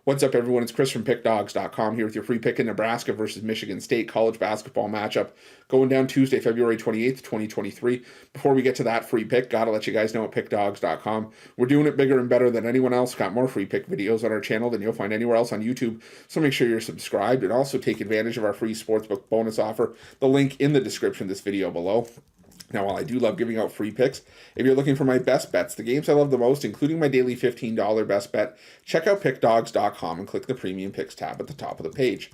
What's up, everyone? It's Chris from Pickdawgz.com here with your free pick in Nebraska versus Michigan State college basketball matchup going down Tuesday, February 28th, 2023. Before we get to that free pick, gotta let you guys know at Pickdawgz.com, we're doing it bigger and better than anyone else. Got more free pick videos on our channel than you'll find anywhere else on YouTube, so make sure you're subscribed and also take advantage of our free Sportsbook bonus offer. The link in the description of this video below. Now, while I do love giving out free picks, if you're looking for my best bets, the games I love the most, including my daily $15 best bet, check out pickdawgz.com and click the Premium Picks tab at the top of the page.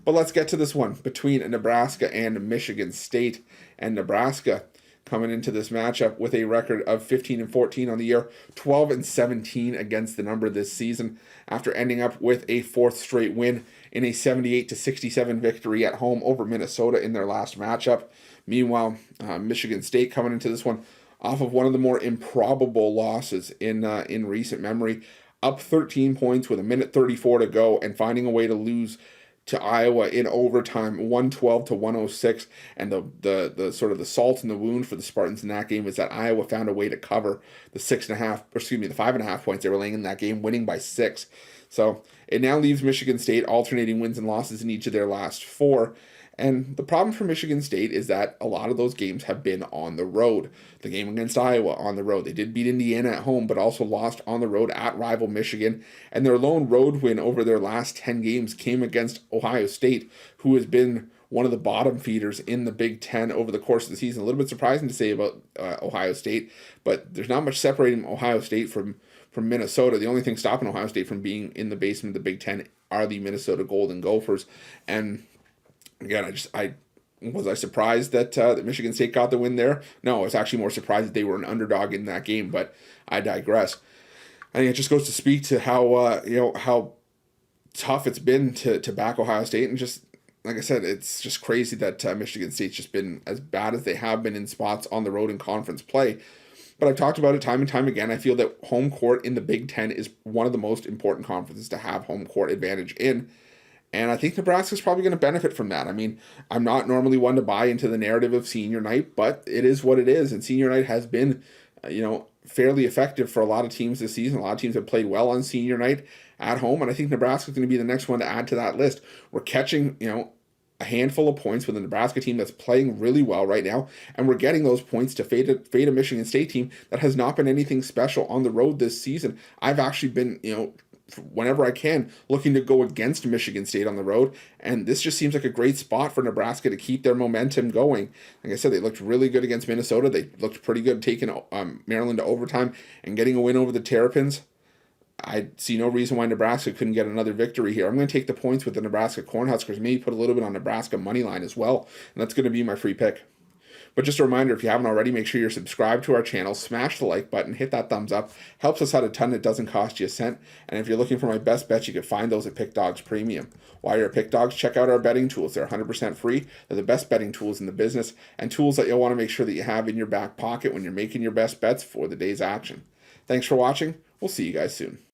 But let's get to this one between Nebraska and Michigan State. And Nebraska coming into this matchup with a record of 15-14 on the year, 12-17 against the number this season, after ending up with a fourth straight win in a 78-67 victory at home over Minnesota in their last matchup. Meanwhile, Michigan State coming into this one off of one of the more improbable losses in recent memory, up 13 points with 1:34 to go and finding a way to lose to Iowa in overtime, 112-106. And the sort of the salt in the wound for the Spartans in that game is that Iowa found a way to cover the 5.5 points they were laying in that game, winning by 6. So it now leaves Michigan State alternating wins and losses in each of their last 4. And the problem for Michigan State is that a lot of those games have been on the road. The game against Iowa on the road. They did beat Indiana at home, but also lost on the road at rival Michigan. And their lone road win over their last 10 games came against Ohio State, who has been one of the bottom feeders in the Big Ten over the course of the season. A little bit surprising to say about Ohio State, but there's not much separating Ohio State from Minnesota. The only thing stopping Ohio State from being in the basement of the Big Ten are the Minnesota Golden Gophers. And again, was I surprised that Michigan State got the win there? No, I was actually more surprised that they were an underdog in that game, but I digress. I think it just goes to speak to how tough it's been to back Ohio State, and just like I said, it's just crazy that Michigan State's just been as bad as they have been in spots on the road in conference play. But I've talked about it time and time again. I feel that home court in the Big Ten is one of the most important conferences to have home court advantage in. And I think Nebraska's probably going to benefit from that. I mean, I'm not normally one to buy into the narrative of senior night, but it is what it is. And senior night has been, fairly effective for a lot of teams this season. A lot of teams have played well on senior night at home, and I think Nebraska's going to be the next one to add to that list. We're catching, a handful of points with a Nebraska team that's playing really well right now, and we're getting those points to fade a Michigan State team that has not been anything special on the road this season. I've actually been, whenever I can, looking to go against Michigan State on the road, and this just seems like a great spot for Nebraska to keep their momentum going. Like I said, they looked really good against Minnesota. They looked pretty good taking Maryland to overtime and getting a win over the Terrapins. I see no reason why Nebraska couldn't get another victory here. I'm going to take the points with the Nebraska Cornhuskers, maybe put a little bit on Nebraska money line as well, and that's going to be my free pick. But just a reminder, if you haven't already, make sure you're subscribed to our channel, smash the like button, hit that thumbs up. Helps us out a ton. It doesn't cost you a cent. And if you're looking for my best bets, you can find those at Pick Dawgz Premium. While you're at Pick Dawgz, check out our betting tools. They're 100% free. They're the best betting tools in the business, and tools that you'll want to make sure that you have in your back pocket when you're making your best bets for the day's action. Thanks for watching. We'll see you guys soon.